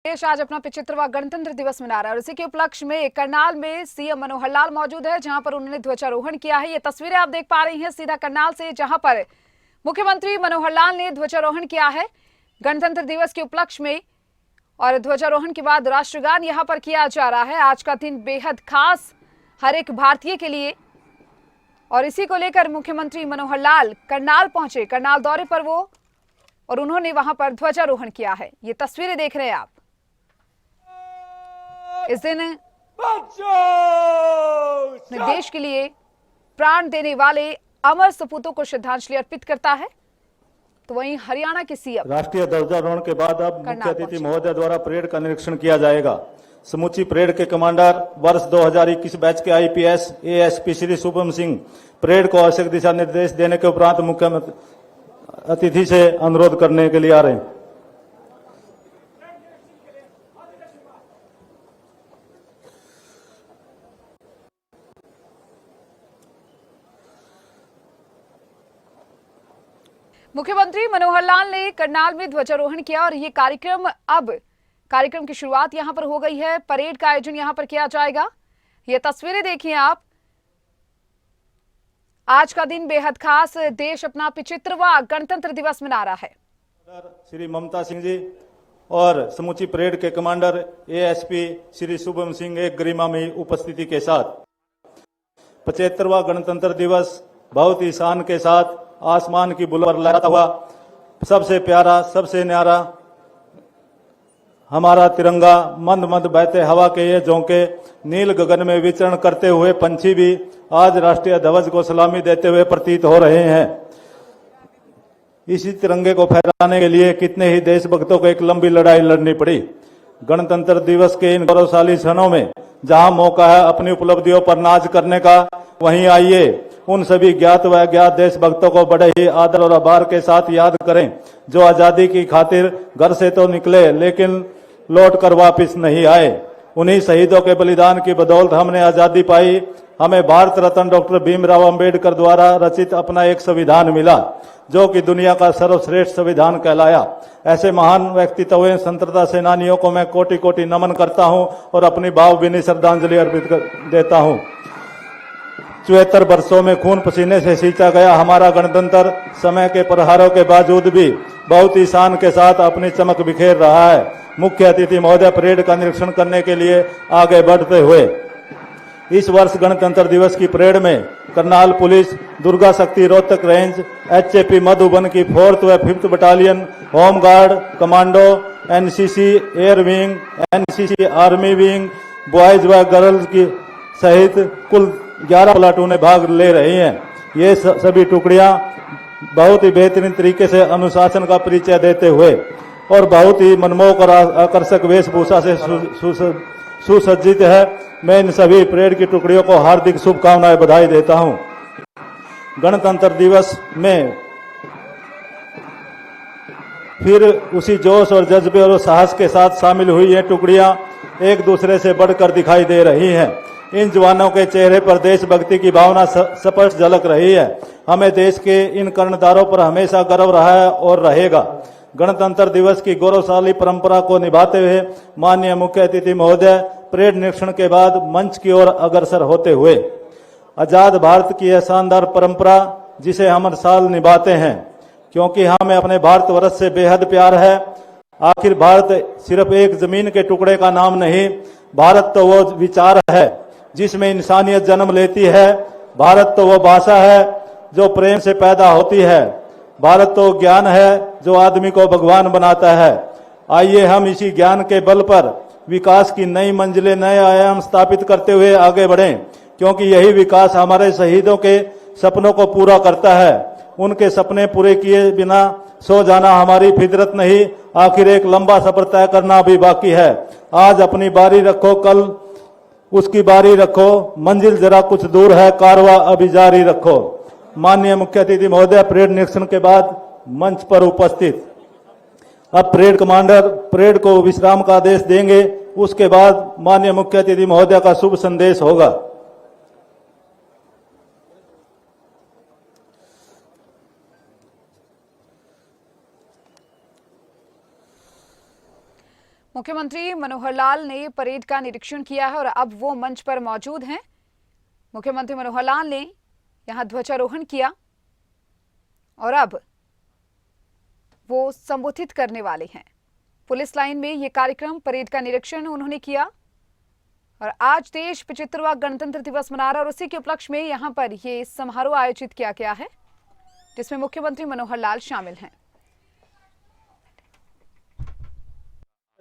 देश आज अपना 75वां गणतंत्र दिवस मना रहा है और इसी के उपलक्ष्य में करनाल में सीएम मनोहर लाल मौजूद है, जहां पर उन्होंने ध्वजारोहण किया है। ये तस्वीरें आप देख पा रही हैं सीधा करनाल से, जहां पर मुख्यमंत्री मनोहर लाल ने ध्वजारोहण किया है गणतंत्र दिवस के उपलक्ष्य में। और ध्वजारोहण के बाद राष्ट्रगान यहां पर किया जा रहा है। आज का दिन बेहद खास हर एक भारतीय के लिए, और इसी को लेकर मुख्यमंत्री मनोहर लाल करनाल पहुंचे, करनाल दौरे पर वो, और उन्होंने वहां पर ध्वजारोहण किया है। ये तस्वीरें देख रहे हैं आप। इस दिन अपने देश के लिए प्राण देने वाले अमर सपूतों को श्रद्धांजलि अर्पित करता है। तो वहीं हरियाणा के सीएम राष्ट्रीय ध्वजारोहण के बाद अब मुख्य अतिथि महोदय द्वारा परेड का निरीक्षण किया जाएगा। समूची परेड के कमांडर वर्ष 2021 बैच के IPS ASP Shri Shubham Singh parade को आवश्यक दिशा निर्देश देने के उपरांत मुख्य अतिथि से अनुरोध करने के लिए आ रहे हैं। मुख्यमंत्री मनोहर लाल ने करनाल में ध्वजारोहण किया और ये कार्यक्रम की शुरुआत यहां पर हो गई है। परेड का आयोजन यहां पर किया जाएगा। ये तस्वीरें देखिए आप। आज का दिन बेहद खास, देश अपना 75वां गणतंत्र दिवस मना रहा है। श्री ममता सिंह जी और समूची परेड के कमांडर एएसपी श्री शुभम सिंह एक गरिमामयी उपस्थिति के साथ 75वां गणतंत्र दिवस बहुत ही शान के साथ आसमान की बुलंद पर लहराता हुआ सबसे प्यारा, सबसे न्यारा हमारा तिरंगा, मंद मंद बहते हवा के ये झोंके, नील गगन में विचरण करते हुए पंछी भी आज राष्ट्रीय ध्वज को सलामी देते हुए प्रतीत हो रहे हैं। इसी तिरंगे को फहराने के लिए कितने ही देशभक्तों को एक लंबी लड़ाई लड़नी पड़ी। गणतंत्र दिवस के इन गौरवशाली क्षणों में जहां मौका है अपनी उपलब्धियों पर नाज करने का, वहीं आइए उन सभी ज्ञात व अज्ञात देशभक्तों को बड़े ही आदर और आभार के साथ याद करें, जो आजादी की खातिर घर से तो निकले लेकिन लौट कर वापिस नहीं आए। उन्हीं शहीदों के बलिदान की बदौलत हमने आजादी पाई। हमें भारत रत्न डॉक्टर भीमराव अंबेडकर द्वारा रचित अपना एक संविधान मिला, जो कि दुनिया का सर्वश्रेष्ठ संविधान कहलाया। ऐसे महान व्यक्तित्वों, स्वतंत्रता सेनानियों को मैं कोटि कोटि नमन करता हूं और अपनी भावभीनी श्रद्धांजलि अर्पित देता हूं। 74 वर्षों में खून पसीने से सींचा गया हमारा गणतंत्र समय के प्रहारों के बावजूद भी बहुत ही शान के साथ अपनी चमक बिखेर रहा है। मुख्य अतिथि महोदय परेड का निरीक्षण करने के लिए आगे बढ़ते हुए इस वर्ष गणतंत्र दिवस की परेड में करनाल पुलिस, दुर्गा शक्ति रोहतक रेंज, एचएपी मधुबन की 4th व 5th battalion, home guard, commando, NCC air wing, NCC army wing, boys व गर्ल्स की सहित कुल 11 प्लाटूनें भाग ले रही हैं। ये सभी टुकड़ियां बहुत ही बेहतरीन तरीके से अनुशासन का परिचय देते हुए और बहुत ही मनमोहक और आकर्षक वेशभूषा से सुसज्जित है। मैं इन सभी परेड की टुकड़ियों को हार्दिक शुभकामनाएं, बधाई देता हूं। गणतंत्र दिवस में फिर उसी जोश और जज्बे और साहस के साथ शामिल हुई ये टुकड़ियां एक दूसरे से बढ़कर दिखाई दे रही हैं। इन जवानों के चेहरे पर देशभक्ति की भावना स्पष्ट झलक रही है। हमें देश के इन कर्णधारों पर हमेशा गर्व रहा है और रहेगा। गणतंत्र दिवस की गौरवशाली परंपरा को निभाते हुए माननीय मुख्य अतिथि महोदय परेड निरीक्षण के बाद मंच की ओर अग्रसर होते हुए आजाद भारत की यह शानदार परंपरा जिसे हम हर साल निभाते हैं, क्योंकि हमें अपने भारतवर्ष से बेहद प्यार है। आखिर भारत सिर्फ एक जमीन के टुकड़े का नाम नहीं, भारत तो वो विचार है जिसमें इंसानियत जन्म लेती है। भारत तो वो भाषा है जो प्रेम से पैदा होती है। भारत तो ज्ञान है जो आदमी को भगवान बनाता है। आइए हम इसी ज्ञान के बल पर विकास की नई मंजिलें, नए आयाम स्थापित करते हुए आगे बढ़ें, क्योंकि यही विकास हमारे शहीदों के सपनों को पूरा करता है। उनके सपने पूरे किए बिना सो जाना हमारी फितरत नहीं। आखिर एक लंबा सफर तय करना भी बाकी है। आज अपनी बारी रखो, कल उसकी बारी रखो, मंजिल जरा कुछ दूर है, कारवा अभी जारी रखो। माननीय मुख्य अतिथि महोदय परेड निरीक्षण के बाद मंच पर उपस्थित अब परेड कमांडर परेड को विश्राम का आदेश देंगे। उसके बाद माननीय मुख्य अतिथि महोदय का शुभ संदेश होगा। मुख्यमंत्री मनोहर लाल ने परेड का निरीक्षण किया है और अब वो मंच पर मौजूद हैं। मुख्यमंत्री मनोहर लाल ने यहां ध्वजारोहण किया और अब वो संबोधित करने वाले हैं। पुलिस लाइन में ये कार्यक्रम परेड का निरीक्षण उन्होंने किया और आज देश 75वां गणतंत्र दिवस मना रहा है और उसी के उपलक्ष्य में यहां पर ये समारोह आयोजित किया गया है जिसमें मुख्यमंत्री मनोहर लाल शामिल हैं।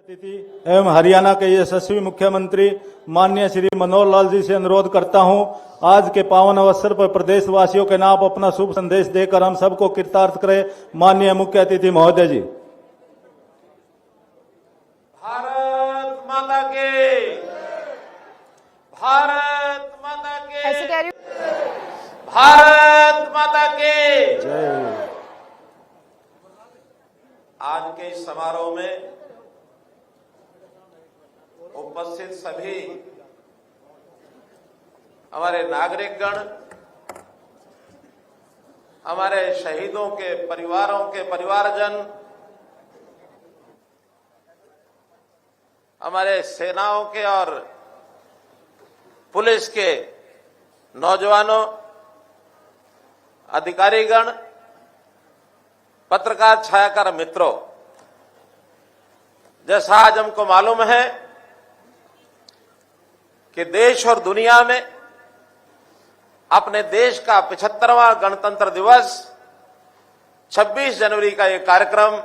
अतिथि एवं हरियाणा के यशस्वी मुख्यमंत्री माननीय श्री मनोहर लाल जी से अनुरोध करता हूं, आज के पावन अवसर पर प्रदेशवासियों के नाम अपना शुभ संदेश देकर हम सबको कृतार्थ करें। माननीय मुख्य अतिथि महोदय जी। भारत माता के, भारत माता के, ऐसे कह रही हूं। भारत माता के जय। आज के इस समारोह में उपस्थित सभी हमारे नागरिकगण, हमारे शहीदों के परिवारों के परिवारजन, हमारे सेनाओं के और पुलिस के नौजवानों, अधिकारीगण, पत्रकार छायाकार मित्रों, जैसा आज हमको मालूम है कि देश और दुनिया में अपने देश का 75वां गणतंत्र दिवस 26 जनवरी का ये कार्यक्रम,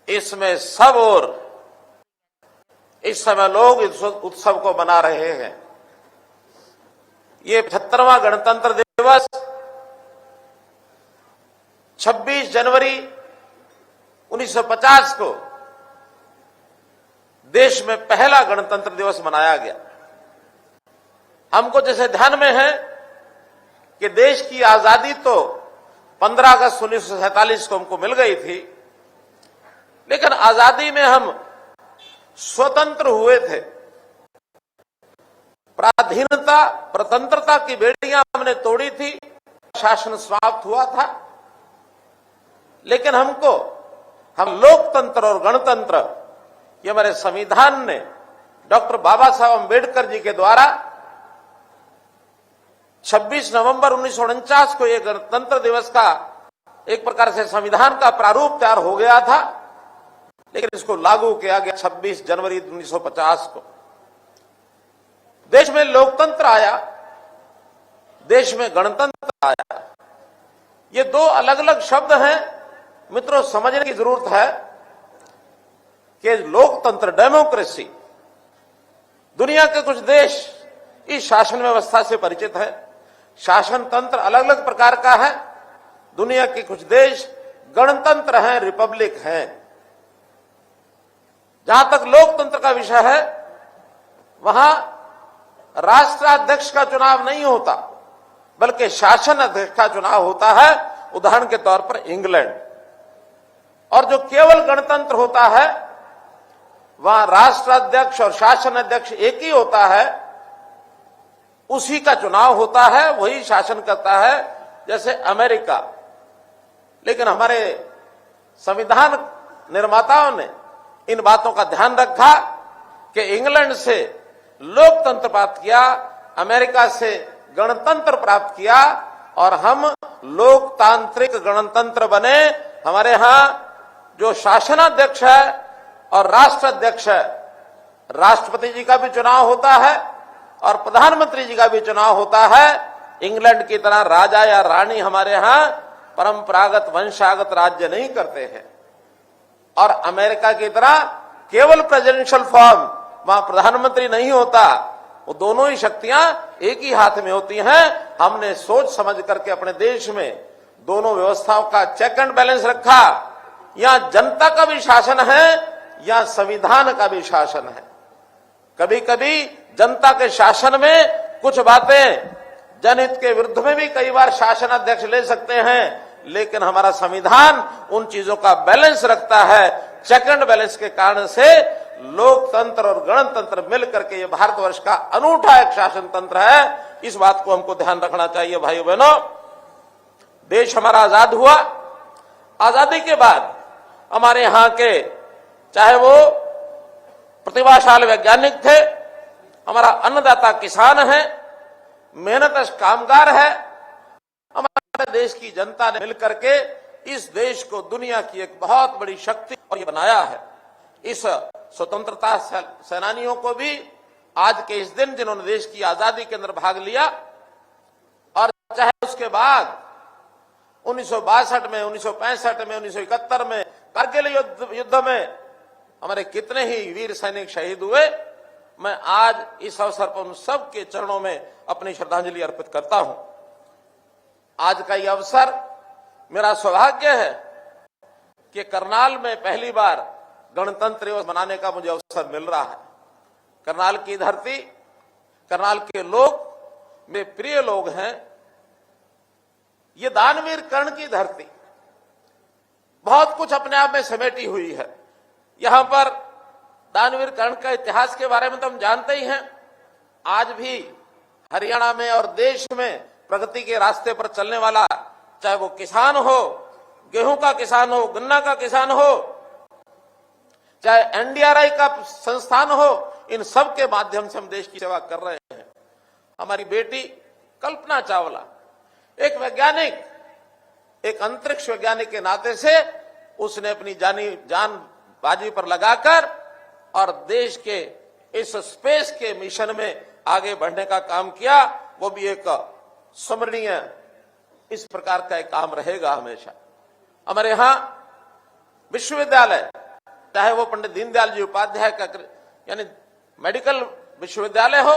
इसमें सब ओर इस समय लोग इस उत्सव को मना रहे हैं। ये 75वां गणतंत्र दिवस 26 जनवरी 1950 को देश में पहला गणतंत्र दिवस मनाया गया। हमको जैसे ध्यान में है कि देश की आजादी तो 15 अगस्त 1947 को हमको मिल गई थी, लेकिन आजादी में हम स्वतंत्र हुए थे। पराधीनता, प्रतंत्रता की बेड़ियां हमने तोड़ी थी, शासन समाप्त हुआ था, लेकिन हम लोकतंत्र और गणतंत्र, ये हमारे संविधान ने डॉक्टर बाबा साहब अम्बेडकर जी के द्वारा 26 नवंबर 1949 को यह गणतंत्र दिवस का एक प्रकार से संविधान का प्रारूप तैयार हो गया था, लेकिन इसको लागू किया गया 26 जनवरी 1950 को। देश में लोकतंत्र आया, देश में गणतंत्र आया। ये दो अलग अलग शब्द हैं मित्रों, समझने की जरूरत है कि लोकतंत्र, डेमोक्रेसी, दुनिया के कुछ देश इस शासन व्यवस्था से परिचित है। शासन तंत्र अलग अलग प्रकार का है। दुनिया के कुछ देश गणतंत्र हैं, रिपब्लिक हैं। जहां तक लोकतंत्र का विषय है, वहां राष्ट्राध्यक्ष का चुनाव नहीं होता, बल्कि शासन अध्यक्ष का चुनाव होता है। उदाहरण के तौर पर इंग्लैंड। और जो केवल गणतंत्र होता है, वहां राष्ट्राध्यक्ष और शासन अध्यक्ष एक ही होता है, उसी का चुनाव होता है, वही शासन करता है, जैसे अमेरिका। लेकिन हमारे संविधान निर्माताओं ने इन बातों का ध्यान रखा कि इंग्लैंड से लोकतंत्र प्राप्त किया, अमेरिका से गणतंत्र प्राप्त किया, और हम लोकतांत्रिक गणतंत्र बने। हमारे यहां जो शासनाध्यक्ष है और राष्ट्राध्यक्ष है, राष्ट्रपति जी का भी चुनाव होता है और प्रधानमंत्री जी का भी चुनाव होता है। इंग्लैंड की तरह राजा या रानी हमारे यहां परंपरागत वंशागत राज्य नहीं करते हैं, और अमेरिका की तरह केवल प्रेसिडेंशियल फॉर्म, वहां प्रधानमंत्री नहीं होता। वो दोनों ही शक्तियां एक ही हाथ में होती हैं। हमने सोच समझ करके अपने देश में दोनों व्यवस्थाओं का चेक एंड बैलेंस रखा। यहां जनता का भी शासन है, यहां संविधान का भी शासन है। कभी कभी जनता के शासन में कुछ बातें जनहित के विरुद्ध में भी कई बार शासन अध्यक्ष ले सकते हैं, लेकिन हमारा संविधान उन चीजों का बैलेंस रखता है। चेक एंड बैलेंस के कारण से लोकतंत्र और गणतंत्र मिलकर के ये भारतवर्ष का अनूठा एक शासन तंत्र है। इस बात को हमको ध्यान रखना चाहिए भाइयों बहनों। देश हमारा आजाद हुआ, आजादी के बाद हमारे यहां के चाहे वो प्रतिभाशाली वैज्ञानिक थे, हमारा अन्नदाता किसान है, मेहनतकश कामगार है। हमारे देश की जनता ने मिलकर के इस देश को दुनिया की एक बहुत बड़ी शक्ति और ये बनाया है। इस स्वतंत्रता सेनानियों को भी आज के इस दिन, जिन्होंने देश की आजादी के अंदर भाग लिया, और चाहे उसके बाद 1962 में, 1965 में, 1971 में कारगिल युद्ध में हमारे कितने ही वीर सैनिक शहीद हुए, मैं आज इस अवसर पर उन सब के चरणों में अपनी श्रद्धांजलि अर्पित करता हूं। आज का यह अवसर मेरा सौभाग्य है कि करनाल में पहली बार गणतंत्र दिवस मनाने का मुझे अवसर मिल रहा है। करनाल की धरती, करनाल के लोग मेरे प्रिय लोग हैं। ये दानवीर कर्ण की धरती बहुत कुछ अपने आप में समेटी हुई है। यहां पर दानवीर कर्ण का इतिहास के बारे में तो हम जानते ही हैं। आज भी हरियाणा में और देश में प्रगति के रास्ते पर चलने वाला, चाहे वो किसान हो, गेहूं का किसान हो, गन्ना का किसान हो, चाहे एनडीआरआई का संस्थान हो, इन सब के माध्यम से हम देश की सेवा कर रहे हैं। हमारी बेटी कल्पना चावला एक वैज्ञानिक, एक अंतरिक्ष वैज्ञानिक के नाते से उसने अपनी जान बाजी पर लगाकर और देश के इस स्पेस के मिशन में आगे बढ़ने का काम किया। वो भी एक स्मरणीय इस प्रकार का एक काम रहेगा हमेशा। हमारे यहां विश्वविद्यालय, चाहे वो पंडित दीनदयाल जी उपाध्याय का यानी मेडिकल विश्वविद्यालय हो,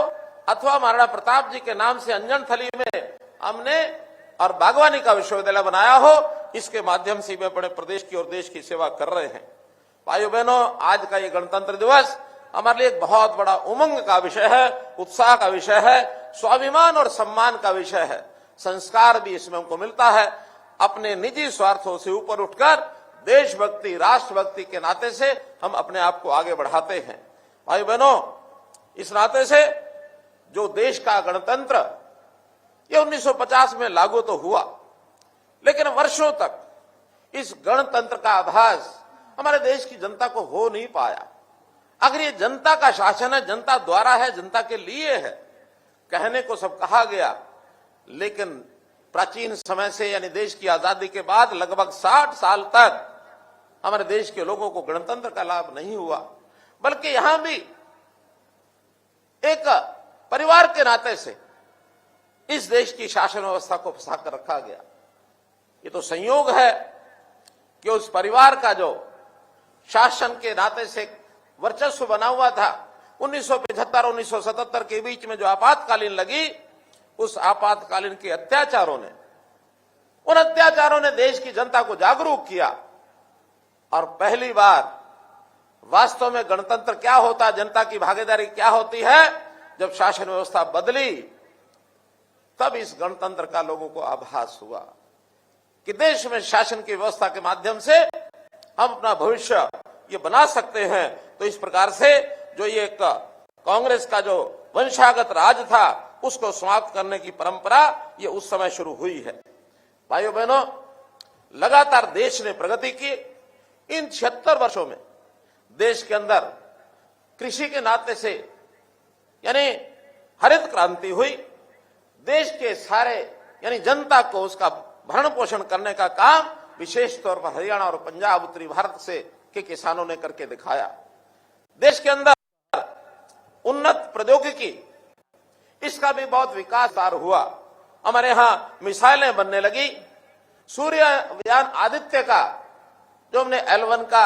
अथवा महाराणा प्रताप जी के नाम से अंजन थली में हमने और बागवानी का विश्वविद्यालय बनाया हो, इसके माध्यम से वे अपने प्रदेश की और देश की सेवा कर रहे हैं। भाइयों बहनों, आज का ये गणतंत्र दिवस हमारे लिए एक बहुत बड़ा उमंग का विषय है, उत्साह का विषय है, स्वाभिमान और सम्मान का विषय है। संस्कार भी इसमें हमको मिलता है। अपने निजी स्वार्थों से ऊपर उठकर देशभक्ति, राष्ट्रभक्ति के नाते से हम अपने आप को आगे बढ़ाते हैं। भाई बहनों, इस नाते से जो देश का गणतंत्र ये 1950 में लागू तो हुआ, लेकिन वर्षों तक इस गणतंत्र का आभास हमारे देश की जनता को हो नहीं पाया। अगर ये जनता का शासन है, जनता द्वारा है, जनता के लिए है, कहने को सब कहा गया, लेकिन प्राचीन समय से यानी देश की आजादी के बाद लगभग 60 साल तक हमारे देश के लोगों को गणतंत्र का लाभ नहीं हुआ, बल्कि यहां भी एक परिवार के नाते से इस देश की शासन व्यवस्था को फंसा कर रखा गया। ये तो संयोग है कि उस परिवार का जो शासन के नाते से वर्चस्व बना हुआ था, 1975 और 1977 के बीच में जो आपातकालीन लगी, उस आपातकालीन के अत्याचारों ने, उन अत्याचारों ने देश की जनता को जागरूक किया और पहली बार वास्तव में गणतंत्र क्या होता, जनता की भागीदारी क्या होती है, जब शासन व्यवस्था बदली, तब इस गणतंत्र का लोगों को आभास हुआ कि देश में शासन की व्यवस्था के माध्यम से हम अपना भविष्य ये बना सकते हैं। तो इस प्रकार से जो ये कांग्रेस का जो वंशागत राज था, उसको समाप्त करने की परंपरा ये उस समय शुरू हुई है। भाइयों बहनों, लगातार देश ने प्रगति की। इन 76 वर्षों में देश के अंदर कृषि के नाते से यानी हरित क्रांति हुई। देश के सारे यानी जनता को उसका भरण पोषण करने का काम विशेष तौर पर हरियाणा और पंजाब, उत्तरी भारत से के किसानों ने करके दिखाया। देश के अंदर उन्नत प्रौद्योगिकी, इसका भी बहुत विकास हुआ। हमारे यहां मिसाइलें बनने लगी। सूर्ययान आदित्य का जो हमने L1 का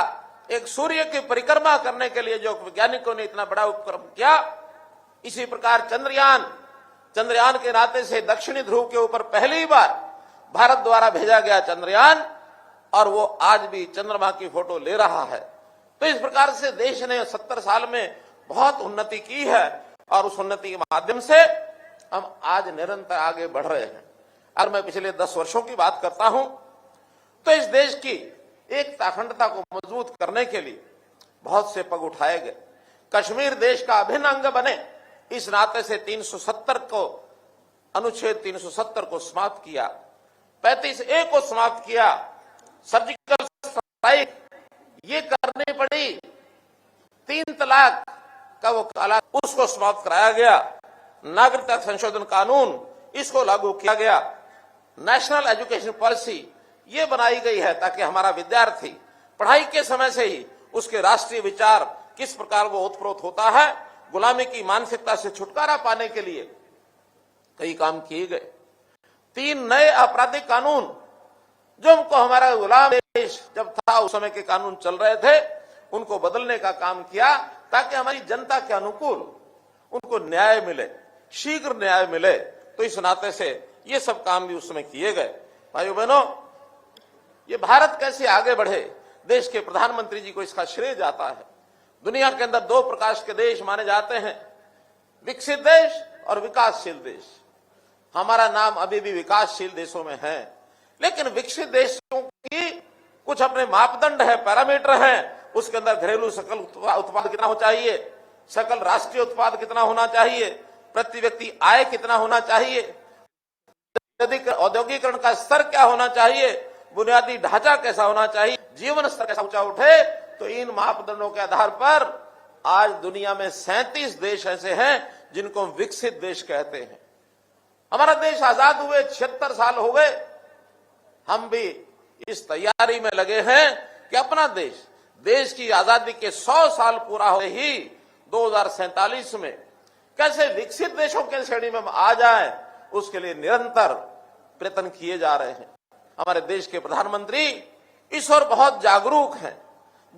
एक सूर्य की परिक्रमा करने के लिए जो वैज्ञानिकों ने इतना बड़ा उपक्रम किया, इसी प्रकार चंद्रयान के नाते से दक्षिणी ध्रुव के ऊपर पहली बार भारत द्वारा भेजा गया चंद्रयान, और वो आज भी चंद्रमा की फोटो ले रहा है। तो इस प्रकार से देश ने 70 साल में बहुत उन्नति की है और उस उन्नति के माध्यम से हम आज निरंतर आगे बढ़ रहे हैं। अगर मैं पिछले 10 वर्षों की बात करता हूं तो इस देश की एकता अखंडता को मजबूत करने के लिए बहुत से पग उठाए गए। कश्मीर देश का अभिन्न अंग बने, इस नाते से 370 को अनुच्छेद 370 को समाप्त किया, 35A को समाप्त किया। सर्जिकल स्ट्राइक ये करनी पड़ी, 3 तलाक का वो काला, उसको समाप्त कराया गया। नागरिकता संशोधन कानून, इसको लागू किया गया। नेशनल एजुकेशन पॉलिसी ये बनाई गई है ताकि हमारा विद्यार्थी पढ़ाई के समय से ही उसके राष्ट्रीय विचार किस प्रकार वो ओतप्रोत होता है, गुलामी की मानसिकता से छुटकारा पाने के लिए कई काम किए गए। 3 नए आपराधिक कानून, जो हमको हमारा गुलाम देश जब था उस समय के कानून चल रहे थे, उनको बदलने का काम किया ताकि हमारी जनता के अनुकूल उनको न्याय मिले, शीघ्र न्याय मिले। तो इस नाते से ये सब काम भी उस समय किए गए। भाइयों बहनों, ये भारत कैसे आगे बढ़े, देश के प्रधानमंत्री जी को इसका श्रेय जाता है। दुनिया के अंदर 2 प्रकार के देश माने जाते हैं, विकसित देश और विकासशील देश। हमारा नाम अभी भी विकासशील देशों में है, लेकिन विकसित देशों की कुछ अपने मापदंड है, पैरामीटर हैं। उसके अंदर घरेलू सकल उत्पाद कितना होना चाहिए, सकल राष्ट्रीय उत्पाद कितना होना चाहिए, प्रति व्यक्ति आय कितना होना चाहिए, औद्योगिकरण का स्तर क्या होना चाहिए, बुनियादी ढांचा कैसा होना चाहिए, जीवन स्तर कैसा ऊंचा उठे। तो इन मापदंडों के आधार पर आज दुनिया में 37 देश ऐसे हैं जिनको विकसित देश कहते हैं। हमारा देश आजाद हुए 76 साल हो गए। हम भी इस तैयारी में लगे हैं कि अपना देश की आजादी के 100 साल पूरा हो ही 2047 में कैसे विकसित देशों के श्रेणी में आ जाए, उसके लिए निरंतर प्रयत्न किए जा रहे हैं। हमारे देश के प्रधानमंत्री इस ओर बहुत जागरूक हैं।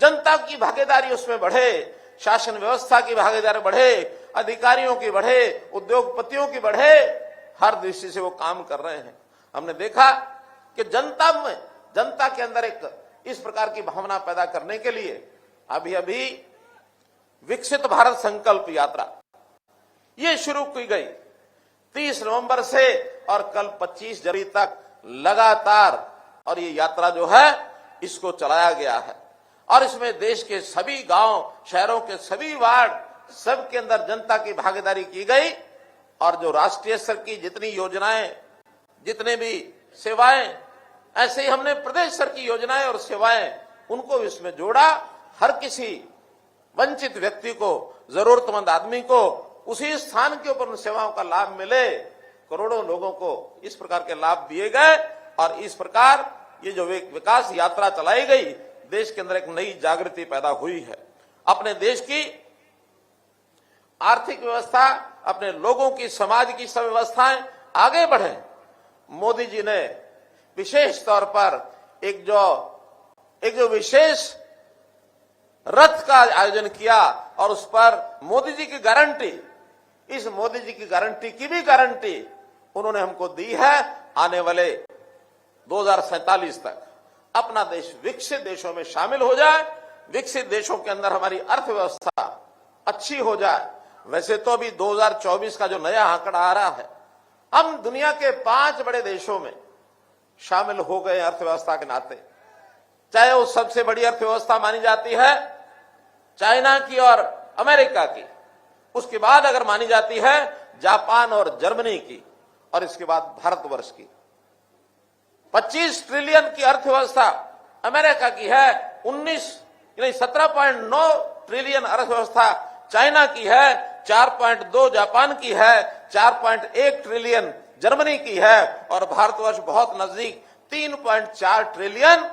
जनता की भागीदारी उसमें बढ़े, शासन व्यवस्था की भागीदारी बढ़े, अधिकारियों की बढ़े, उद्योगपतियों की बढ़े, हर दृष्टि से वो काम कर रहे हैं। हमने देखा कि जनता के अंदर एक इस प्रकार की भावना पैदा करने के लिए अभी विकसित भारत संकल्प यात्रा ये शुरू की गई 30 नवंबर से और कल 25 जनवरी तक लगातार। और ये यात्रा जो है इसको चलाया गया है और इसमें देश के सभी गांव, शहरों के सभी वार्ड, सब के अंदर जनता की भागीदारी की गई। और जो राष्ट्रीय स्तर की जितनी योजनाएं, जितने भी सेवाएं, ऐसे ही हमने प्रदेश स्तर की योजनाएं और सेवाएं उनको इसमें जोड़ा। हर किसी वंचित व्यक्ति को, जरूरतमंद आदमी को उसी स्थान के ऊपर उन सेवाओं का लाभ मिले। करोड़ों लोगों को इस प्रकार के लाभ दिए गए और इस प्रकार ये जो विकास यात्रा चलाई गई, देश के अंदर एक नई जागृति पैदा हुई है। अपने देश की आर्थिक व्यवस्था, अपने लोगों की, समाज की सब व्यवस्थाएं आगे बढ़े। मोदी जी ने विशेष तौर पर एक जो विशेष रथ का आयोजन किया और उस पर मोदी जी की गारंटी, इस मोदी जी की गारंटी की भी गारंटी उन्होंने हमको दी है। आने वाले 2047 तक अपना देश विकसित देशों में शामिल हो जाए, विकसित देशों के अंदर हमारी अर्थव्यवस्था अच्छी हो जाए। वैसे तो अभी 2024 का जो नया आंकड़ा आ रहा है, हम दुनिया के 5 बड़े देशों में शामिल हो गए अर्थव्यवस्था के नाते। चाहे वो सबसे बड़ी अर्थव्यवस्था मानी जाती है चाइना की और अमेरिका की, उसके बाद अगर मानी जाती है जापान और जर्मनी की, और इसके बाद भारतवर्ष की। 25 ट्रिलियन की अर्थव्यवस्था अमेरिका की है, 17.9 ट्रिलियन अर्थव्यवस्था चाइना की है, 4.2 जापान की है, 4.1 ट्रिलियन जर्मनी की है और भारतवर्ष बहुत नजदीक 3.4 ट्रिलियन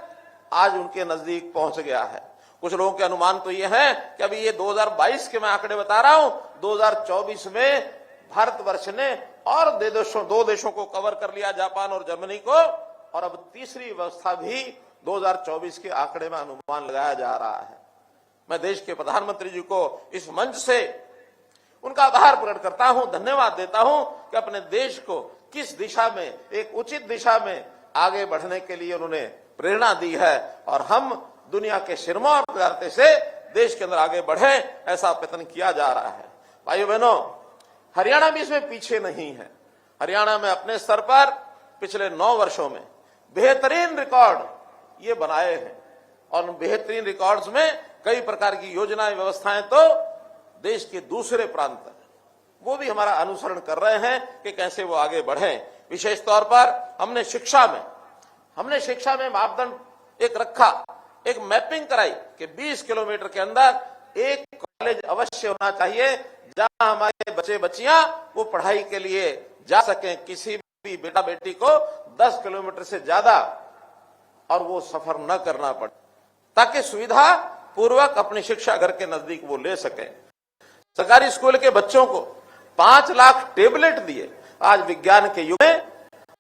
आज उनके नजदीक पहुंच गया है। कुछ लोगों के अनुमान तो ये है कि अभी ये 2022 के मैं आंकड़े बता रहा हूं, 2024 में भारतवर्ष ने और 2 देशों को कवर कर लिया, जापान और जर्मनी को, और अब तीसरी व्यवस्था भी 2024 के आंकड़े में अनुमान लगाया जा रहा है। मैं देश के प्रधानमंत्री जी को इस मंच से उनका आभार प्रकट करता हूं, धन्यवाद देता हूं कि अपने देश को किस दिशा में, एक उचित दिशा में आगे बढ़ने के लिए उन्होंने प्रेरणा दी है और हम दुनिया के सिरमौर करते से देश के अंदर आगे बढ़े, ऐसा प्रयत्न किया जा रहा है। भाइयों बहनों, हरियाणा भी इसमें पीछे नहीं है। हरियाणा में अपने स्तर पर पिछले 9 वर्षों में बेहतरीन रिकॉर्ड ये बनाए हैं और बेहतरीन रिकॉर्ड्स में कई प्रकार की योजनाएं, व्यवस्थाएं तो देश के दूसरे प्रांत वो भी हमारा अनुसरण कर रहे हैं कि कैसे वो आगे बढ़े। विशेष तौर पर हमने शिक्षा में मापदंड एक रखा, एक मैपिंग कराई कि 20 किलोमीटर के अंदर 1 कॉलेज अवश्य होना चाहिए जहां हमारे बच्चे बच्चियां वो पढ़ाई के लिए जा सकें, किसी भी बेटा बेटी को 10 किलोमीटर से ज्यादा और वो सफर न करना पड़े, ताकि सुविधा पूर्वक अपनी शिक्षा घर के नजदीक वो ले सकें। सरकारी स्कूल के बच्चों को 5 लाख टेबलेट दिए। आज विज्ञान के युग में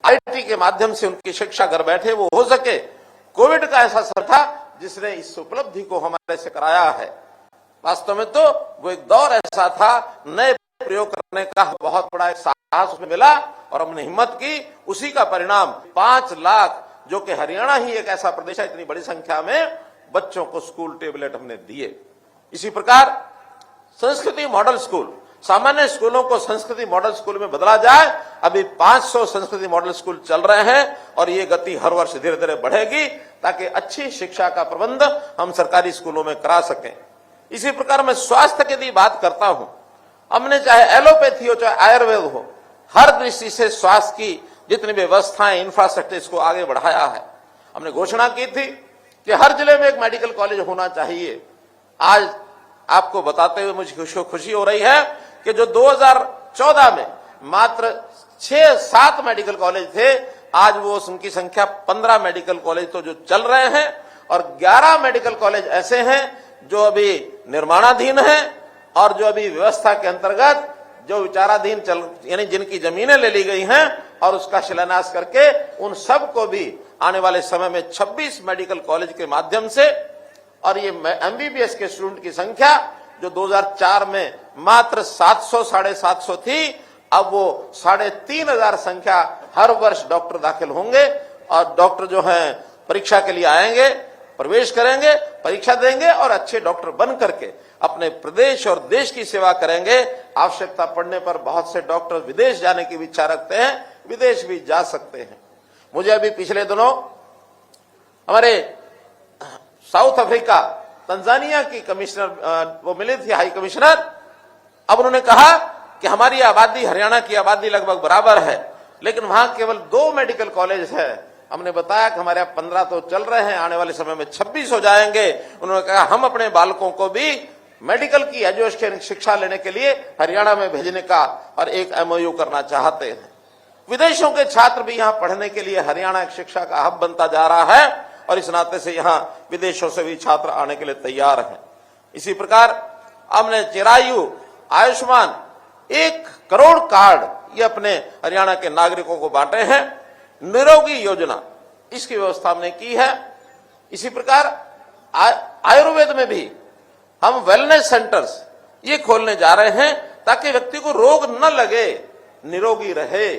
आईटी के माध्यम से उनकी शिक्षा घर बैठे वो हो सके। कोविड का ऐसा असर था जिसने इस उपलब्धि को हमारे से कराया है। वास्तव में तो वो एक दौर ऐसा था, नए प्रयोग करने का बहुत बड़ा एक साहस उसमें मिला और हमने हिम्मत की। उसी का परिणाम 5 लाख, जो कि हरियाणा ही एक ऐसा प्रदेश है इतनी बड़ी संख्या में बच्चों को स्कूल टेबलेट हमने दिए। इसी प्रकार संस्कृति मॉडल स्कूल, सामान्य स्कूलों को संस्कृति मॉडल स्कूल में बदला जाए। अभी 500 संस्कृति मॉडल स्कूल चल रहे हैं और ये गति हर वर्ष धीरे धीरे बढ़ेगी, ताकि अच्छी शिक्षा का प्रबंध हम सरकारी स्कूलों में करा सकें। इसी प्रकार मैं स्वास्थ्य की यदि बात करता हूं, हमने चाहे एलोपैथी हो चाहे आयुर्वेद हो, हर दृष्टि से स्वास्थ्य की जितनी व्यवस्थाएं, इंफ्रास्ट्रक्चर, इसको आगे बढ़ाया है। हमने घोषणा की थी कि हर जिले में एक मेडिकल कॉलेज होना चाहिए। आज आपको बताते हुए मुझे खुशी हो रही है कि जो 2014 में मात्र 6-7 मेडिकल कॉलेज थे, आज वो उनकी संख्या 15 मेडिकल कॉलेज तो जो चल रहे हैं और 11 मेडिकल कॉलेज ऐसे हैं जो अभी निर्माणाधीन हैं और जो अभी व्यवस्था के अंतर्गत जो विचाराधीन यानी जिनकी जमीनें ले ली गई हैं और उसका शिलान्यास करके उन सबको भी आने वाले समय में 26 मेडिकल कॉलेज के माध्यम से, और ये एमबीबीएस के स्टूडेंट की संख्या जो 2004 में मात्र 700-750 थी, अब वो 3500 संख्या हर वर्ष डॉक्टर दाखिल होंगे और डॉक्टर जो हैं परीक्षा के लिए आएंगे, प्रवेश करेंगे, परीक्षा देंगे और अच्छे डॉक्टर बन करके अपने प्रदेश और देश की सेवा करेंगे। आवश्यकता पड़ने पर बहुत से डॉक्टर विदेश जाने की इच्छा रखते हैं, विदेश भी जा सकते हैं। मुझे अभी पिछले दिनों हमारे साउथ अफ्रीका, तंजानिया की कमिश्नर वो मिली थी, हाई कमिश्नर। अब उन्होंने कहा कि हमारी आबादी हरियाणा की आबादी लगभग बराबर है, लेकिन वहां केवल 2 मेडिकल कॉलेज है। हमने बताया कि हमारे यहाँ 15 तो चल रहे हैं, आने वाले समय में 26 हो जाएंगे। उन्होंने कहा हम अपने बालकों को भी मेडिकल की एजुकेशन शिक्षा लेने के लिए हरियाणा में भेजने का और एक एमओयू करना चाहते हैं। विदेशों के छात्र भी यहाँ पढ़ने के लिए हरियाणा एक शिक्षा का हब बनता जा रहा है और इस नाते से यहाँ विदेशों से भी छात्र आने के लिए तैयार हैं। इसी प्रकार हमने चिरायु, आयुष्मान 1 करोड़ कार्ड ये अपने हरियाणा के नागरिकों को बांटे हैं। निरोगी योजना, इसकी व्यवस्था हमने की है। इसी प्रकार आयुर्वेद में भी हम वेलनेस सेंटर्स ये खोलने जा रहे हैं ताकि व्यक्ति को रोग न लगे, निरोगी रहे।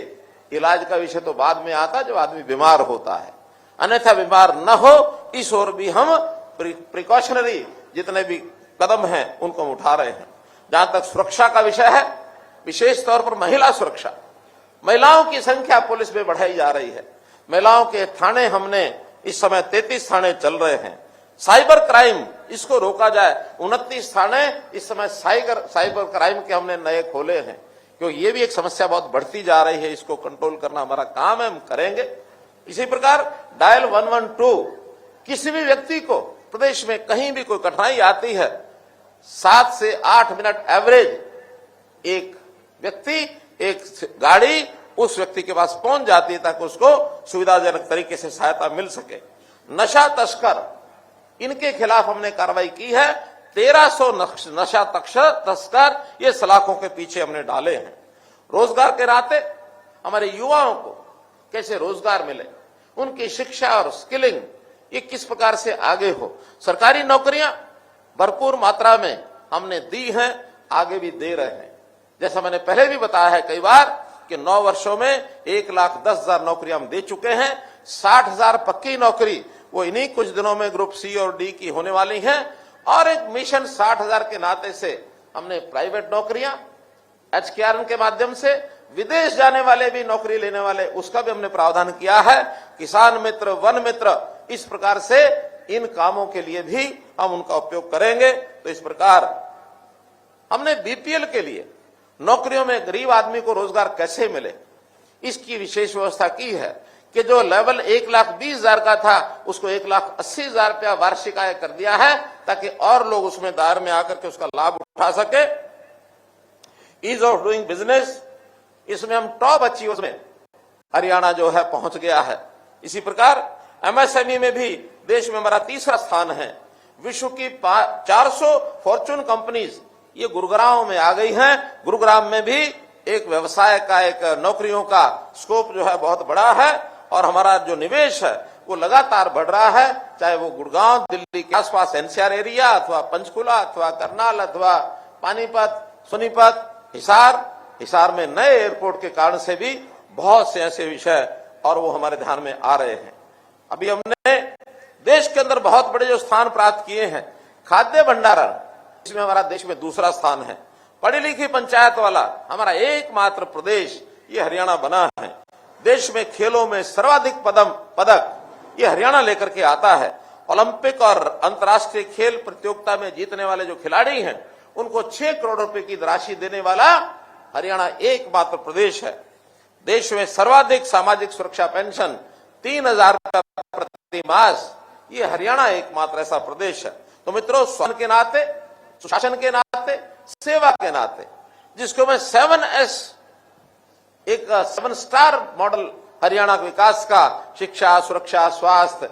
इलाज का विषय तो बाद में आता जब आदमी बीमार होता है, अन्यथा बीमार न हो, इस ओर भी हम प्रिकॉशनरी जितने भी कदम हैं उनको हम उठा रहे हैं। जहां तक सुरक्षा का विषय है, विशेष तौर पर महिला सुरक्षा, महिलाओं की संख्या पुलिस में बढ़ाई जा रही है। महिलाओं के थाने हमने इस समय 33 थाने चल रहे हैं। साइबर क्राइम इसको रोका जाए, 29 थाने इस समय साइबर क्राइम के हमने नए खोले हैं, क्योंकि ये भी एक समस्या बहुत बढ़ती जा रही है। इसको कंट्रोल करना हमारा काम है, हम करेंगे। इसी प्रकार डायल 112, किसी भी व्यक्ति को प्रदेश में कहीं भी कोई कठिनाई आती है, 7 से 8 मिनट एवरेज एक व्यक्ति, एक गाड़ी उस व्यक्ति के पास पहुंच जाती है ताकि उसको सुविधाजनक तरीके से सहायता मिल सके। नशा तस्कर, इनके खिलाफ हमने कार्रवाई की है। 1300 नशा तस्कर ये सलाखों के पीछे हमने डाले हैं। रोजगार के नाते हमारे युवाओं को कैसे रोजगार मिले, उनकी शिक्षा और स्किलिंग ये किस प्रकार से आगे हो। सरकारी नौकरियां भरपूर मात्रा में हमने दी हैं, आगे भी दे रहे हैं। जैसा मैंने पहले भी बताया है कई बार कि 9 वर्षों में 1,10,000 नौकरियां हम दे चुके हैं। 60,000 पक्की नौकरी वो इन्हीं कुछ दिनों में ग्रुप सी और डी की होने वाली हैं। और एक मिशन 60,000 के नाते से हमने प्राइवेट नौकरियां एचकेआरएन के माध्यम से विदेश जाने वाले भी नौकरी लेने वाले, उसका भी हमने प्रावधान किया है। किसान मित्र, वन मित्र, इस प्रकार से इन कामों के लिए भी हम उनका उपयोग करेंगे। तो इस प्रकार हमने बीपीएल के लिए नौकरियों में गरीब आदमी को रोजगार कैसे मिले, इसकी विशेष व्यवस्था की है कि जो लेवल 1,20,000 का था उसको 1,80,000 रुपया वार्षिक आय कर दिया है, ताकि और लोग उसमें दायरे में आकर के उसका लाभ उठा सके। ईज ऑफ डूइंग बिजनेस, इसमें हम टॉप अचीवर्स में हरियाणा जो है पहुंच गया है। इसी प्रकार एमएसएमई में भी देश में हमारा तीसरा स्थान है। विश्व की 400 फॉर्चून कंपनीज ये गुरुग्राम में आ गई हैं। गुरुग्राम में भी एक व्यवसाय का, एक नौकरियों का स्कोप जो है बहुत बड़ा है, और हमारा जो निवेश है वो लगातार बढ़ रहा है, चाहे वो गुड़गांव, दिल्ली के आसपास एनसीआर एरिया, अथवा पंचकुला, अथवा करनाल, अथवा पानीपत, सोनीपत, हिसार में नए एयरपोर्ट के कारण से भी बहुत से ऐसे विषय और वो हमारे ध्यान में आ रहे हैं। अभी हमने देश के अंदर बहुत बड़े जो स्थान प्राप्त किए हैं, खाद्य भंडारण, इसमें हमारा देश में दूसरा स्थान है। पढ़ी लिखी पंचायत वाला हमारा एकमात्र प्रदेश ये हरियाणा बना है। देश में खेलों में सर्वाधिक पदक ये हरियाणा लेकर के आता है। ओलंपिक और अंतर्राष्ट्रीय खेल प्रतियोगिता में जीतने वाले जो खिलाड़ी हैं उनको 6 करोड़ रुपए की राशि देने वाला हरियाणा एकमात्र प्रदेश है। देश में सर्वाधिक सामाजिक सुरक्षा पेंशन 3,000 का प्रति मास, ये हरियाणा एकमात्र ऐसा प्रदेश है। तो मित्रों, स्वास्थ्य के नाते, सुशासन के नाते, सेवा के नाते, जिसको मैं 7S, एक 7 स्टार मॉडल हरियाणा के विकास का, शिक्षा, सुरक्षा, स्वास्थ्य,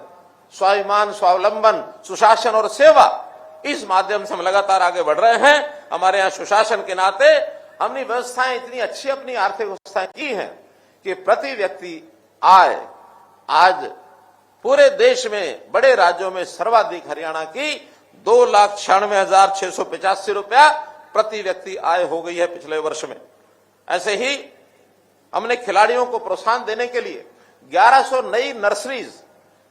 स्वाभिमान, स्वावलंबन, सुशासन और सेवा, इस माध्यम से हम लगातार आगे बढ़ रहे हैं। हमारे यहाँ सुशासन के नाते हमने व्यवस्थाएं इतनी अच्छी अपनी आर्थिक व्यवस्थाएं की हैं कि प्रति व्यक्ति आय आज पूरे देश में बड़े राज्यों में सर्वाधिक हरियाणा की 2,96,685 रुपया प्रति व्यक्ति आय हो गई है पिछले वर्ष में। ऐसे ही हमने खिलाड़ियों को प्रोत्साहन देने के लिए 1100 नई नर्सरीज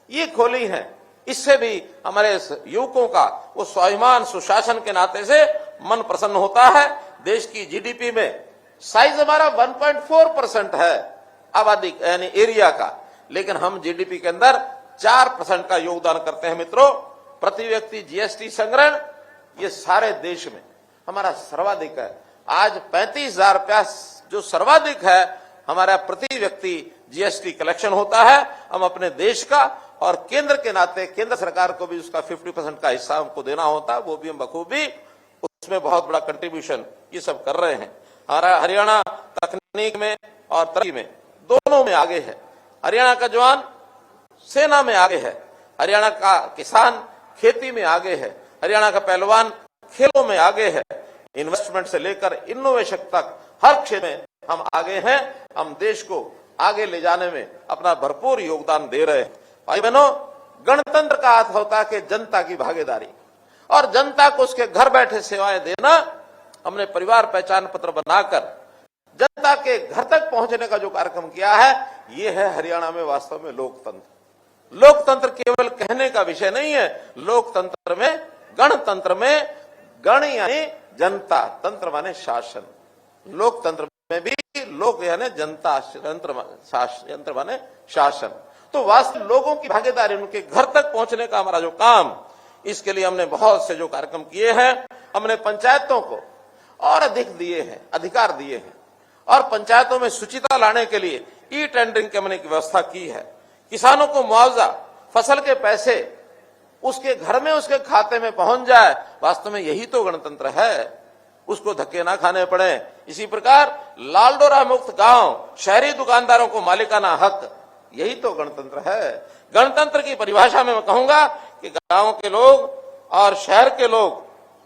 ये खोली हैं। इससे भी हमारे युवकों का वो स्वाभिमान, सुशासन के नाते से मन प्रसन्न होता है। देश की जीडीपी में साइज हमारा 1.4% है आबादी यानी एरिया का, लेकिन हम जीडीपी के अंदर 4% का योगदान करते हैं। मित्रों, प्रति व्यक्ति जीएसटी संग्रहण ये सारे देश में हमारा सर्वाधिक है। आज 35,000 रुपया जो सर्वाधिक है हमारा प्रति व्यक्ति जीएसटी कलेक्शन होता है। हम अपने देश का और केंद्र के नाते केंद्र सरकार को भी उसका 50% का हिस्सा हमको देना होता है, वो भी हम बखूबी उसमें बहुत बड़ा कंट्रीब्यूशन ये सब कर रहे हैं। हमारा हरियाणा तकनीक में और तरक्की में दोनों में आगे है। हरियाणा का जवान सेना में आगे है, हरियाणा का किसान खेती में आगे है, हरियाणा का पहलवान खेलों में आगे है। इन्वेस्टमेंट से लेकर इनोवेशन तक हर क्षेत्र में हम आगे हैं। हम देश को आगे ले जाने में अपना भरपूर योगदान दे रहे हैं। भाई बहनों, गणतंत्र का अर्थ होता है कि जनता की भागीदारी और जनता को उसके घर बैठे सेवाएं देना। हमने परिवार पहचान पत्र बनाकर जनता के घर तक पहुंचने का जो कार्यक्रम किया है, ये है हरियाणा में वास्तव में लोकतंत्र। लोकतंत्र केवल कहने का विषय नहीं है। लोकतंत्र में, गणतंत्र में, गण यानी जनता, तंत्र माने शासन। लोकतंत्र में भी लोक यानी जनता, यंत्र माने शासन। तो वास्तव लोगों की भागीदारी, उनके घर तक पहुंचने का हमारा जो काम, इसके लिए हमने बहुत से जो कार्यक्रम किए हैं। हमने पंचायतों को और अधिक दिए हैं, अधिकार दिए हैं, और पंचायतों में शुचिता लाने के लिए ई टेंडरिंग की हमने व्यवस्था की है। किसानों को मुआवजा, फसल के पैसे उसके घर में, उसके खाते में पहुंच जाए। वास्तव में यही तो गणतंत्र है, उसको धक्के ना खाने पड़े। इसी प्रकार लालडोरा मुक्त गांव, शहरी दुकानदारों को मालिकाना हक, यही तो गणतंत्र है। गणतंत्र की परिभाषा में मैं कहूंगा कि गांव के लोग और शहर के लोग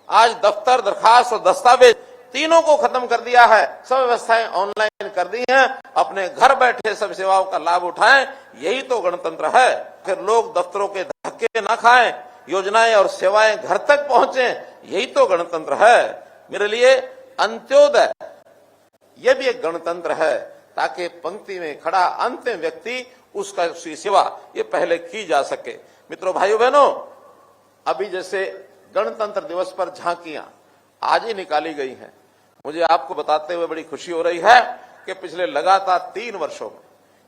आज दफ्तर, दरखास्त और दस्तावेज तीनों को खत्म कर दिया है। सब व्यवस्थाएं ऑनलाइन कर दी हैं। अपने घर बैठे सब सेवाओं का लाभ उठाएं, यही तो गणतंत्र है। फिर लोग दफ्तरों के धक्के ना खाएं, योजनाएं और सेवाएं घर तक पहुंचे, यही तो गणतंत्र है। मेरे लिए अंत्योदय यह भी एक गणतंत्र है, ताकि पंक्ति में खड़ा अंतिम व्यक्ति उसका सेवा ये पहले की जा सके। मित्रों, भाइयों बहनों, अभी जैसे गणतंत्र दिवस पर झांकियां आज ही निकाली गई हैं। मुझे आपको बताते हुए बड़ी खुशी हो रही है कि पिछले लगातार 3 वर्षों में,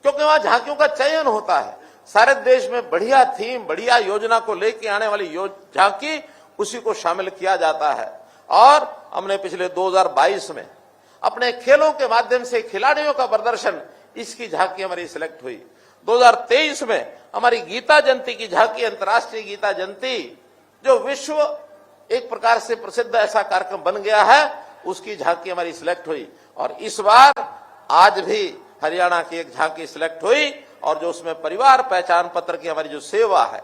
क्योंकि वहां झांकियों का चयन होता है, सारे देश में बढ़िया थीम, बढ़िया योजना को लेके आने वाली झांकी, उसी को शामिल किया जाता है। और हमने पिछले 2022 में अपने खेलों के माध्यम से खिलाड़ियों का प्रदर्शन, इसकी झांकी हमारी सिलेक्ट हुई। 2023 में हमारी गीता जयंती की झांकी, अंतर्राष्ट्रीय गीता जयंती, जो विश्व एक प्रकार से प्रसिद्ध ऐसा कार्यक्रम बन गया है, उसकी झांकी हमारी सिलेक्ट हुई। और इस बार आज भी हरियाणा की एक झांकी सिलेक्ट हुई, और जो उसमें परिवार पहचान पत्र की हमारी जो सेवा है,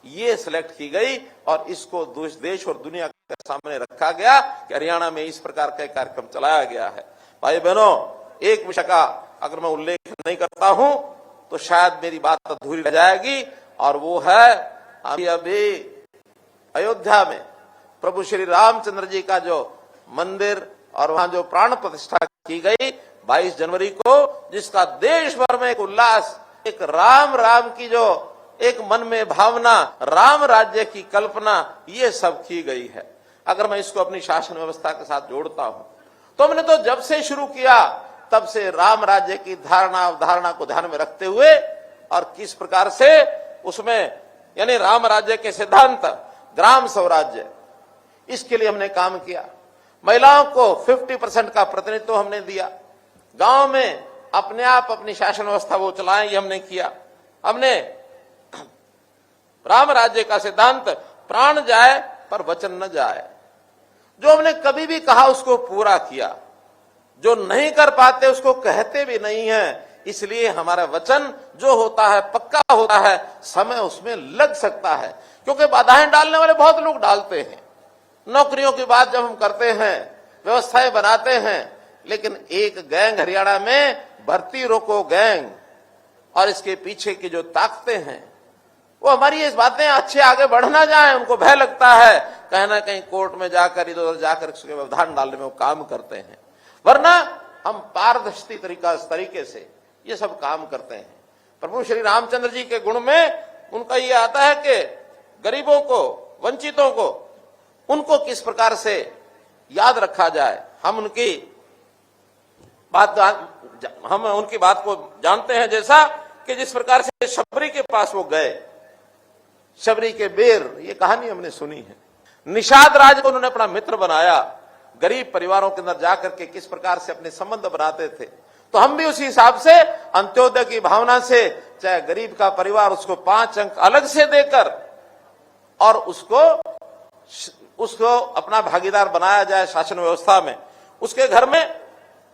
ये सिलेक्ट की गई, और इसको देश और दुनिया के सामने रखा गया कि हरियाणा में इस प्रकार का कार्यक्रम चलाया गया है। भाई बहनों, एक विषय का अगर मैं उल्लेख नहीं करता हूं तो शायद मेरी बात अधूरी रह जाएगी, और वो है अभी अयोध्या में प्रभु श्री रामचंद्र जी का जो मंदिर और वहां जो प्राण प्रतिष्ठा की गई 22 जनवरी को, जिसका देश भर में एक उल्लास, एक राम की जो एक मन में भावना, राम राज्य की कल्पना, ये सब की गई है। अगर मैं इसको अपनी शासन व्यवस्था के साथ जोड़ता हूं तो हमने तो जब से शुरू किया तब से राम राज्य की धारणा अवधारणा को ध्यान में रखते हुए, और किस प्रकार से उसमें यानी राम राज्य के सिद्धांत, ग्राम स्वराज्य, इसके लिए हमने काम किया। महिलाओं को 50% का प्रतिनिधित्व हमने दिया। गांव में अपने आप अपनी शासन व्यवस्था वो चलाएं, ये हमने किया। हमने राम राज्य का सिद्धांत, प्राण जाए पर वचन न जाए, जो हमने कभी भी कहा उसको पूरा किया, जो नहीं कर पाते उसको कहते भी नहीं है। इसलिए हमारा वचन जो होता है पक्का होता है, समय उसमें लग सकता है, क्योंकि बाधाएं डालने वाले बहुत लोग डालते हैं। नौकरियों की बात जब हम करते हैं, व्यवस्थाएं बनाते हैं, लेकिन एक गैंग हरियाणा में भर्ती रोको गैंग, और इसके पीछे की जो ताकतें हैं वो हमारी इस बातें अच्छे आगे बढ़ ना जाए, उनको भय लगता है, कहीं ना कहीं कोर्ट में जाकर इधर उधर जाकर उसके व्यवधान डालने में वो काम करते हैं। वरना हम पारदर्शी तरीके से ये सब काम करते हैं। प्रभु श्री रामचंद्र जी के गुण में उनका ये आता है कि गरीबों को, वंचितों को, उनको किस प्रकार से याद रखा जाए। हम उनकी बात को जानते हैं, जैसा कि जिस प्रकार से शबरी के पास वो गए, शबरी के बेर, ये कहानी हमने सुनी है। निषाद राज को उन्होंने अपना मित्र बनाया, गरीब परिवारों के अंदर जाकर के किस प्रकार से अपने संबंध बनाते थे। तो हम भी उसी हिसाब से अंत्योदय की भावना से, चाहे गरीब का परिवार, उसको 5 अंक अलग से देकर और उसको अपना भागीदार बनाया जाए शासन व्यवस्था में, उसके घर में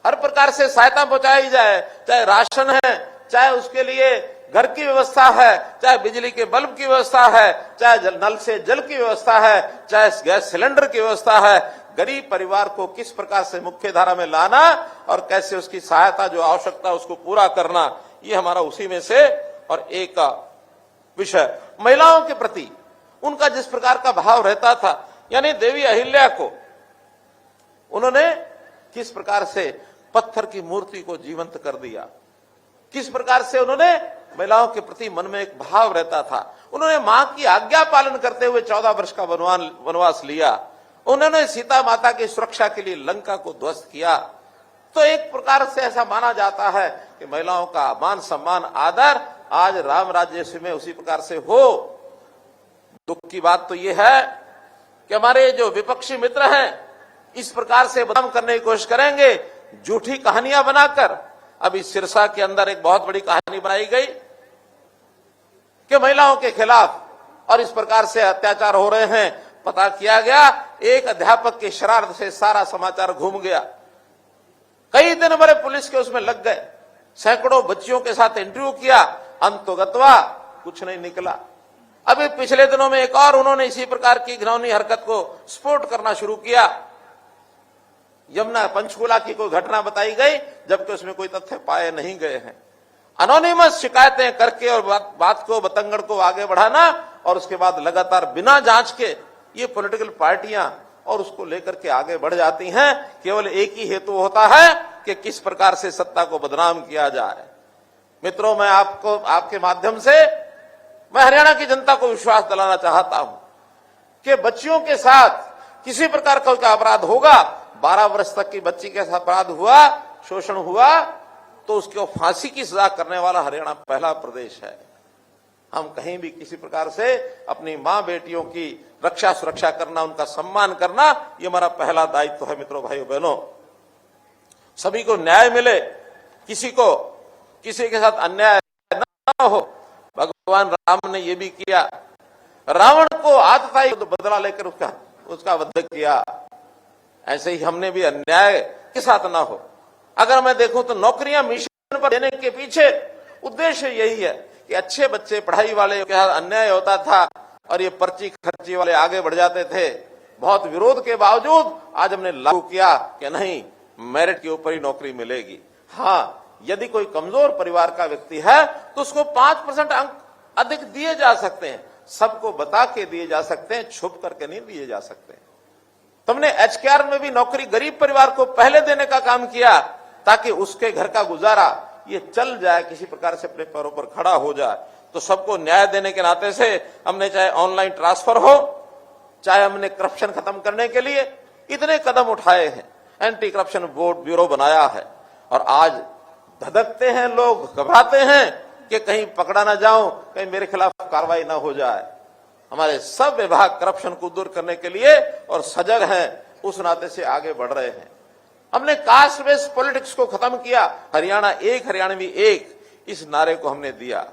हर प्रकार से सहायता पहुंचाई जाए, चाहे राशन है, चाहे उसके लिए घर की व्यवस्था है, चाहे बिजली के बल्ब की व्यवस्था है, चाहे नल से जल की व्यवस्था है, चाहे गैस सिलेंडर की व्यवस्था है। गरीब परिवार को किस प्रकार से मुख्य धारा में लाना और कैसे उसकी सहायता जो आवश्यकता उसको पूरा करना, ये हमारा उसी में से और एक विषय। महिलाओं के प्रति उनका जिस प्रकार का भाव रहता था, यानी देवी अहिल्या को उन्होंने किस प्रकार से पत्थर की मूर्ति को जीवंत कर दिया, किस प्रकार से उन्होंने महिलाओं के प्रति मन में एक भाव रहता था। उन्होंने मां की आज्ञा पालन करते हुए 14 वर्ष का वनवास लिया। उन्होंने सीता माता की सुरक्षा के लिए लंका को ध्वस्त किया। तो एक प्रकार से ऐसा माना जाता है कि महिलाओं का मान सम्मान आदर आज राम राज्य में उसी प्रकार से हो। दुख की बात तो यह है कि हमारे जो विपक्षी मित्र हैं इस प्रकार से बदनाम करने की कोशिश करेंगे, झूठी कहानियां बनाकर। अभी सिरसा के अंदर एक बहुत बड़ी कहानी बनाई गई कि महिलाओं के खिलाफ और इस प्रकार से अत्याचार हो रहे हैं। पता किया गया एक अध्यापक की शरारत से सारा समाचार घूम गया। कई दिन भरे पुलिस के उसमें लग गए, सैकड़ों बच्चियों के साथ इंटरव्यू किया, अंततोगत्वा कुछ नहीं निकला। अभी पिछले दिनों में एक और उन्होंने इसी प्रकार की घिनौनी हरकत को सपोर्ट करना शुरू किया। यमुना पंचकूला की कोई घटना बताई गई, जबकि उसमें कोई तथ्य पाए नहीं गए हैं। अनोनिमस शिकायतें करके और बात को बतंगड़ को आगे बढ़ाना, और उसके बाद लगातार बिना जांच के ये पॉलिटिकल पार्टियां और उसको लेकर के आगे बढ़ जाती हैं। केवल एक ही हेतु होता है कि किस प्रकार से सत्ता को बदनाम किया जाए। मित्रों, मैं आपके माध्यम से मैं हरियाणा की जनता को विश्वास दिलाना चाहता हूं कि बच्चियों के साथ किसी प्रकार का अपराध होगा, 12 वर्ष तक की बच्ची के साथ अपराध हुआ, शोषण हुआ, तो उसको फांसी की सजा करने वाला हरियाणा पहला प्रदेश है। हम कहीं भी किसी प्रकार से अपनी मां बेटियों की रक्षा सुरक्षा करना, उनका सम्मान करना, ये हमारा पहला दायित्व है। मित्रों, भाइयों बहनों, सभी को न्याय मिले, किसी के साथ अन्याय न हो। भगवान राम ने यह भी किया, रावण को आतताई तो बदला लेकर उसका वध किया। ऐसे ही हमने भी अन्याय के साथ ना हो। अगर मैं देखूं तो नौकरियां मिशन पर देने के पीछे उद्देश्य यही है कि अच्छे बच्चे पढ़ाई वाले के साथ अन्याय होता था और ये पर्ची खर्ची वाले आगे बढ़ जाते थे। बहुत विरोध के बावजूद आज हमने लागू किया कि नहीं, मेरिट के ऊपर ही नौकरी मिलेगी। हाँ, यदि कोई कमजोर परिवार का व्यक्ति है तो उसको 5% अंक अधिक दिए जा सकते हैं, सबको बता के दिए जा सकते हैं, छुप करके नहीं दिए जा सकते। तुमने एचकेआर में भी नौकरी गरीब परिवार को पहले देने का काम किया ताकि उसके घर का गुजारा ये चल जाए, किसी प्रकार से अपने पैरों पर खड़ा हो जाए। तो सबको न्याय देने के नाते से हमने चाहे ऑनलाइन ट्रांसफर हो, चाहे हमने करप्शन खत्म करने के लिए इतने कदम उठाए हैं, एंटी करप्शन ब्यूरो बनाया है। और आज धधकते हैं लोग, घबराते हैं कि कहीं पकड़ा ना जाऊं, कहीं मेरे खिलाफ कार्रवाई ना हो जाए। हमारे सब विभाग करप्शन को दूर करने के लिए और सजग हैं, उस नाते से आगे बढ़ रहे हैं। हमने कास्ट बेस्ड पॉलिटिक्स को खत्म किया, हरियाणा एक हरियाणवी एक, इस नारे को हमने दिया।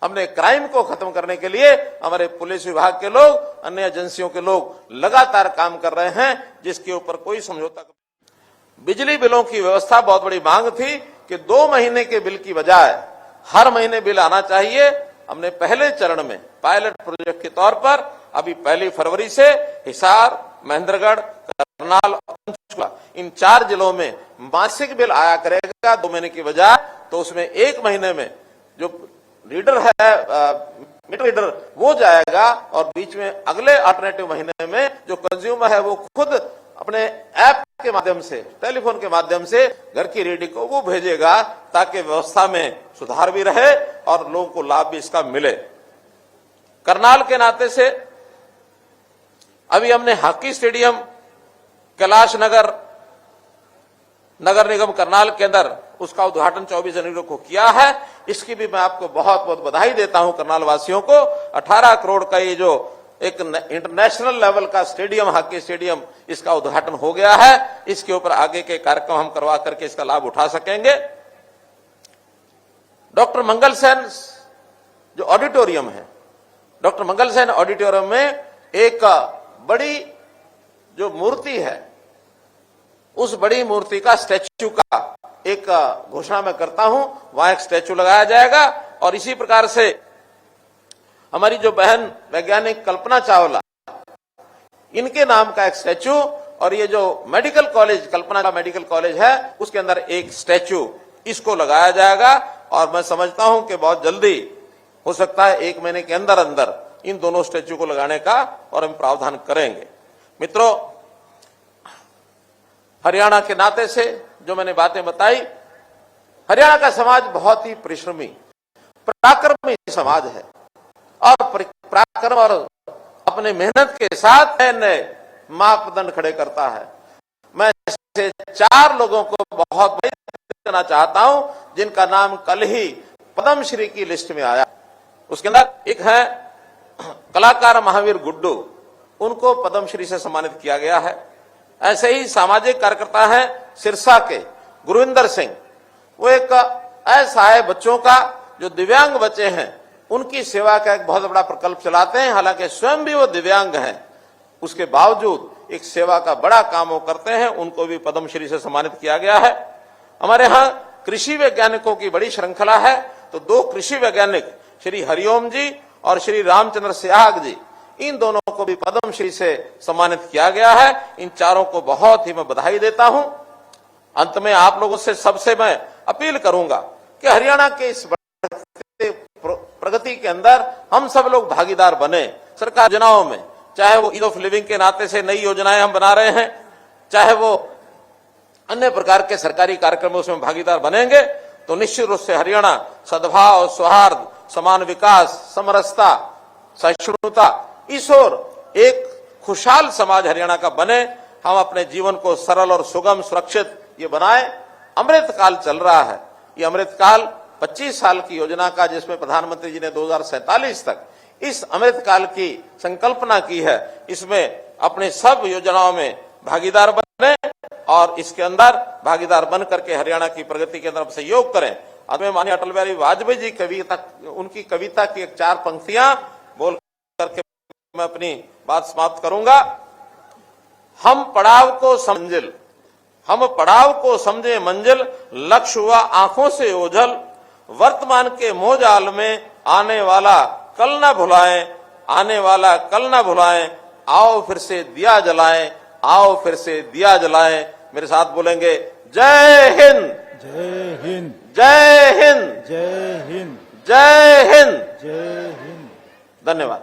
हमने क्राइम को खत्म करने के लिए हमारे पुलिस विभाग के लोग, अन्य एजेंसियों के लोग लगातार काम कर रहे हैं, जिसके ऊपर कोई समझौता। बिजली बिलों की व्यवस्था बहुत बड़ी मांग थी कि 2 महीने के बिल की बजाय हर महीने बिल आना चाहिए। हमने पहले चरण में पायलट प्रोजेक्ट के तौर पर अभी 1 फरवरी से हिसार, महेंद्रगढ़, करनाल, पंचकुला इन 4 जिलों में मासिक बिल आया करेगा 2 महीने की बजाय। तो उसमें 1 महीने में जो रीडर है, मीटर रीडर, वो जाएगा और बीच में अगले अल्टरनेटिव महीने में जो कंज्यूमर है वो खुद अपने ऐप के माध्यम से, टेलीफोन के माध्यम से घर की रीडिंग को वो भेजेगा, ताकि व्यवस्था में सुधार भी रहे और लोगों को लाभ भी इसका मिले। करनाल के नाते से अभी हमने हॉकी स्टेडियम कैलाश नगर नगर निगम करनाल के अंदर उसका उद्घाटन 24 जनवरी को किया है। इसकी भी मैं आपको बहुत बहुत बधाई देता हूं करनाल वासियों को। 18 करोड़ का ये जो एक इंटरनेशनल लेवल का स्टेडियम, हॉकी स्टेडियम, इसका उद्घाटन हो गया है। इसके ऊपर आगे के कार्यक्रम हम करवा करके इसका लाभ उठा सकेंगे। डॉक्टर मंगल सेन जो ऑडिटोरियम है, डॉक्टर मंगल सेन ऑडिटोरियम में एक बड़ी जो मूर्ति है, उस बड़ी मूर्ति का स्टैच्यू का एक घोषणा मैं करता हूं, वहां एक स्टैच्यू लगाया जाएगा। और इसी प्रकार से हमारी जो बहन वैज्ञानिक कल्पना चावला, इनके नाम का एक स्टैच्यू, और ये जो मेडिकल कॉलेज, कल्पना का मेडिकल कॉलेज है, उसके अंदर एक स्टैच्यू, इसको लगाया जाएगा। और मैं समझता हूं कि बहुत जल्दी हो सकता है 1 महीने के अंदर अंदर इन दोनों स्टैच्यू को लगाने का और हम प्रावधान करेंगे। मित्रों, हरियाणा के नाते से जो मैंने बातें बताई, हरियाणा का समाज बहुत ही परिश्रमी, पराक्रमी समाज है और पराक्रम और अपने मेहनत के साथ नए मापदंड खड़े करता है। मैं ऐसे 4 लोगों को बहुत बधाई देना चाहता हूं, जिनका नाम कल ही पद्मश्री की लिस्ट में आया। उसके अंदर एक है कलाकार महावीर गुड्डू, उनको पद्मश्री से सम्मानित किया गया है। ऐसे ही सामाजिक कार्यकर्ता हैं सिरसा के गुरविंदर सिंह, वो एक असहाय बच्चों का, जो दिव्यांग बच्चे हैं, उनकी सेवा का एक बहुत बड़ा प्रकल्प चलाते हैं। हालांकि स्वयं भी वो दिव्यांग हैं, उसके बावजूद एक सेवा का बड़ा काम वो करते हैं, उनको भी पद्मश्री से सम्मानित किया गया है। हमारे यहाँ कृषि वैज्ञानिकों की बड़ी श्रृंखला है, तो 2 कृषि वैज्ञानिक श्री हरिओम जी और श्री रामचंद्र सिहाग जी, इन दोनों को भी पद्मश्री से सम्मानित किया गया है। इन 4 को बहुत ही मैं बधाई देता हूं। अंत में आप लोगों से सबसे मैं अपील करूंगा कि हरियाणा के इस प्रगति के अंदर हम सब लोग भागीदार बने। सरकार योजनाओं में, चाहे वो ईज ऑफ लिविंग के नाते से नई योजनाएं हम बना रहे हैं, चाहे वो अन्य प्रकार के सरकारी कार्यक्रमों में भागीदार बनेंगे, तो निश्चित रूप से हरियाणा सद्भाव, सौहार्द, समान विकास, समरसता, सहिष्णुता, इस ओर एक खुशहाल समाज हरियाणा का बने। हम अपने जीवन को सरल और सुगम, सुरक्षित ये बनाए। अमृत काल चल रहा है, ये अमृत काल 25 साल की योजना का, जिसमें प्रधानमंत्री जी ने 2047 तक इस अमृत काल की संकल्पना की है, इसमें अपने सब योजनाओं में भागीदार बने और इसके अंदर भागीदार बन करके हरियाणा की प्रगति के अंदर सहयोग करें। आज मैं माननीय अटल बिहारी वाजपेयी जी कविता, उनकी कविता की एक 4 पंक्तियां बोल करके मैं अपनी बात समाप्त करूंगा। हम पड़ाव को समझे मंजिल, लक्ष्य हुआ आंखों से ओझल, वर्तमान के मोहजाल में आने वाला कल न भुलाएं, आओ फिर से दिया जलाएं, मेरे साथ बोलेंगे जय हिंद, जय हिंद, जय हिंद, जय हिंद, जय हिंद। जय हिंद। धन्यवाद।